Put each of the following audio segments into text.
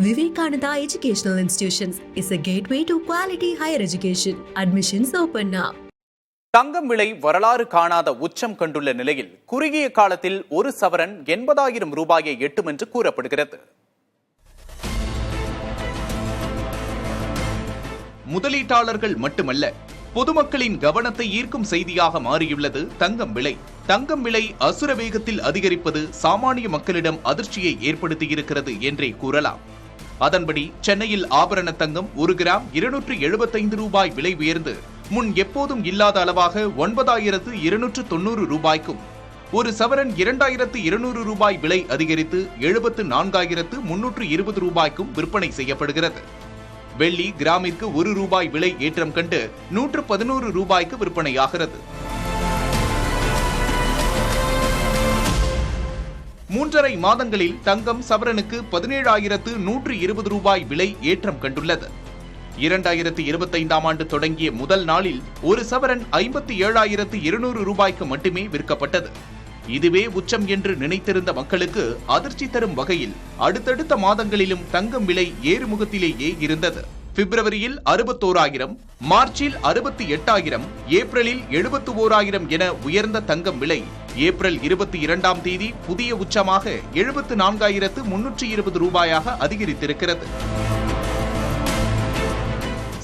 Vivekananda Educational Institutions is a gateway to quality higher education. Admissions open now. தங்கம் விலை வரலாறு காணாத உச்சம் கண்டுள்ள நிலையில் குறுகிய காலத்தில் ஒரு சவரன் 80,000 ரூபாயை எட்டும் என்று கூறப்படுகிறது. முதலீட்டாளர்கள் மட்டுமல்ல, பொதுமக்களின் கவனத்தை ஈர்க்கும் செய்தியாக மாறியுள்ளது தங்கம் விலை. தங்கம் விலை அசுர வேகத்தில் அதிகரிப்பது சாமானிய மக்களிடம் அதிர்ச்சியை ஏற்படுத்தியிருக்கிறது என்றே கூறலாம். அதன்படி சென்னையில் ஆபரண தங்கம் 1 கிராம் 275 ரூபாய் விலை உயர்ந்து முன் எப்போதும் இல்லாத அளவாக 9,290 ரூபாய்க்கும், ஒரு சவரன் 2,200 ரூபாய் விலை அதிகரித்து 74,320 ரூபாய்க்கும் விற்பனை செய்யப்படுகிறது. வெள்ளி கிராமிற்கு 1 ரூபாய் விலை ஏற்றம் கண்டு 111 ரூபாய்க்கு விற்பனையாகிறது. 3.5 மாதங்களில் தங்கம் சவரனுக்கு 17,120 ரூபாய் விலை ஏற்றம் கண்டுள்ளது. 2025ஆம் ஆண்டு தொடங்கிய முதல் நாளில் ஒரு சவரன் 57,200 ரூபாய்க்கு மட்டுமே விற்கப்பட்டது. இதுவே உச்சம் என்று நினைத்திருந்த மக்களுக்கு அதிர்ச்சி தரும் வகையில் அடுத்தடுத்த மாதங்களிலும் தங்கம் விலை ஏறுமுகத்திலேயே இருந்தது. பிப்ரவரியில் 61,000, மார்ச்சில் 68,000, ஏப்ரலில் 71,000 என உயர்ந்த தங்கம் விலை ஏப்ரல் 22ஆம் தேதி புதிய உச்சமாக 74,320 ரூபாயாக அதிகரித்திருக்கிறது.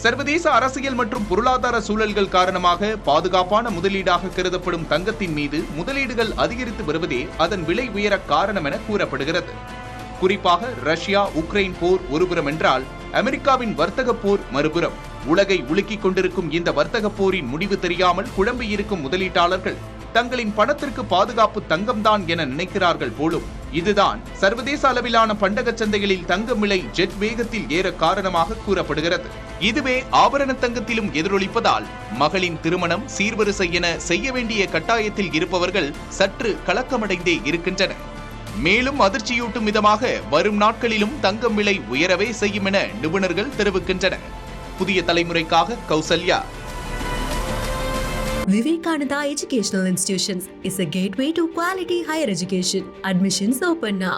சர்வதேச அரசியல் மற்றும் பொருளாதார சூழல்கள் காரணமாக பாதுகாப்பான முதலீடாக கருதப்படும் தங்கத்தின் மீது முதலீடுகள் அதிகரித்து வருவதே அதன் விலை உயர காரணம் என கூறப்படுகிறது. குறிப்பாக ரஷ்யா உக்ரைன் போர் ஒருபுறம் என்றால், அமெரிக்காவின் வர்த்தக போர் மறுபுறம். உலகை உலுக்கிக் கொண்டிருக்கும் இந்த வர்த்தக போரின் முடிவு தெரியாமல் குழம்பியிருக்கும் முதலீட்டாளர்கள் தங்களின் பணத்திற்கு பாதுகாப்பு தங்கம்தான் என நினைக்கிறார்கள் போலும். இதுதான் சர்வதேச அளவிலான பண்டக சந்தைகளில் தங்கம் விலை ஜெட் வேகத்தில் ஏற காரணமாக கூறப்படுகிறது. இதுவே ஆபரண தங்கத்திலும் எதிரொலிப்பதால் மகளின் திருமணம், சீர்வரிசை என செய்ய வேண்டிய கட்டாயத்தில் இருப்பவர்கள் சற்று கலக்கமடைந்தே இருக்கின்றனர். மேலும் அதிர்ச்சியூட்டும் விதமாக வரும் நாட்களிலும் தங்கம் விலை உயரவே செய்யும் என நிபுணர்கள் தெரிவிக்கின்றனர். புதிய தலைமுறைக்காக Kausalya. Vivekananda Educational Institutions is a gateway to quality higher education. Admissions open now.